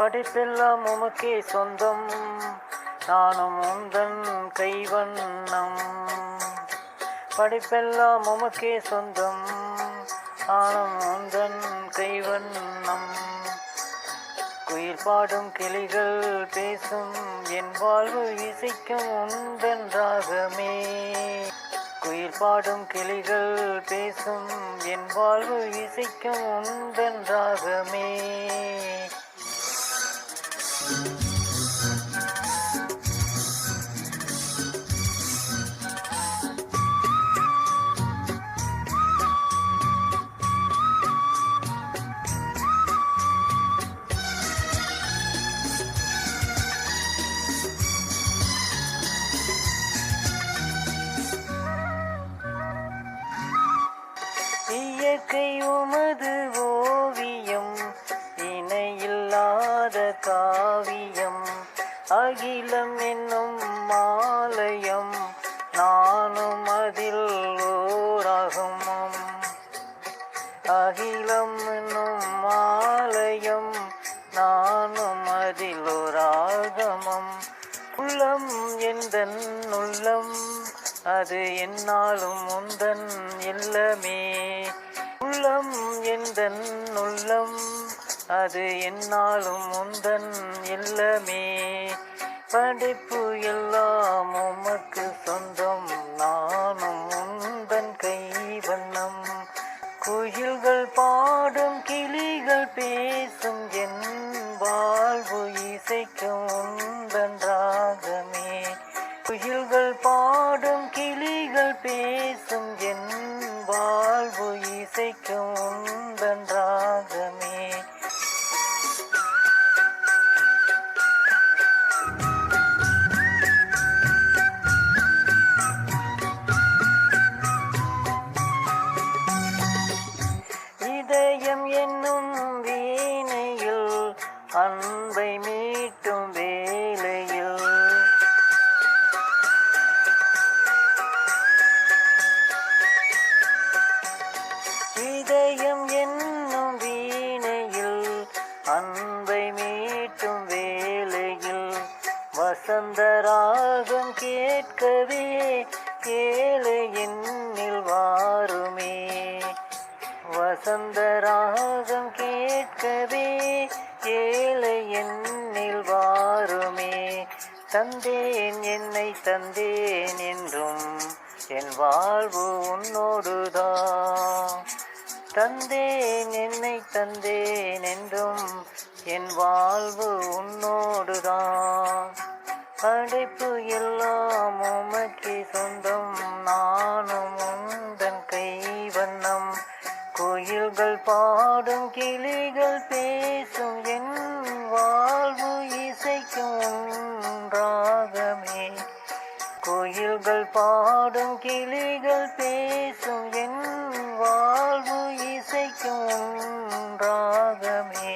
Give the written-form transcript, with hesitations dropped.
படைப்பெல்லாம் உமக்கே சொந்தம், நானும் உந்தன் கைவண்ணம். படைப்பெல்லாம் உமக்கே சொந்தம், நானும் உந்தன் கைவண்ணம். குயில் பாடும் கிளிகள் பேசும் என் வாழ்வு இசைக்கும் உந்தன் ராகமே. குயில் பாடும் கிளிகள் பேசும் என் வாழ்வு இசைக்கும் உந்தன் ராகமே. இயற்கை உமது ஓவியம், இணையில்லாத காவியம். அகிலம் என்னும் மாலயம், நானும் அதில் ஓராகமம். அகிலம் என்னும் மாலயம், நானும் அதில் ஓராகமம். உள்ளம் எந்தன் உள்ளம், அது என்னாலும் உந்தன் இல்லமே. உள்ளம் எந்தன் உள்ளம், அது என்னாலும் உந்தன் இல்லமே. படைப்பு எல்லாம் உமக்கு சொந்தம், நானும் உந்தன் கைவண்ணம். குயில்கள் பாடும் கிளிகள் பேசும் என் வாழ்வு இசைக்கும் உந்தன் ராகமே. குயில்கள் பாடும் கிளிகள் பேசும் என் வாழ்வு இசைக்கும் உந்தன் ராகமே. இதயம் என்னும் வீணையில், அன்பை மீட்டும் வேளையில். இதயம் என்னும் வீணையில், அன்பை மீட்டும் வேளையில். வசந்த ராகம் கேட்கவே கேளு என்னில் வாருமே. வசந்த ராகம் கேட்கவே கேளு என்னில் வாருமே. தந்தேன் என்னை தந்தேன் என்றும் என் வாழ்வு உன்னோடுதான். தந்தேன் என்னை தந்தேன் என்றும் என் வாழ்வு உன்னோடுதான். படைப்பு எல்லாம் உமக்கே சொந்தம், நானும் உந்தன் கைவண்ணம். குயில்கள் பாடும் கிளிகள் பேசும் என் வாழ்வு இசைக்கும் ராகமே. குயில்கள் பாடும் கிளிகள் பேசும் என் வாழ்வு இசைக்கும் ராகமே.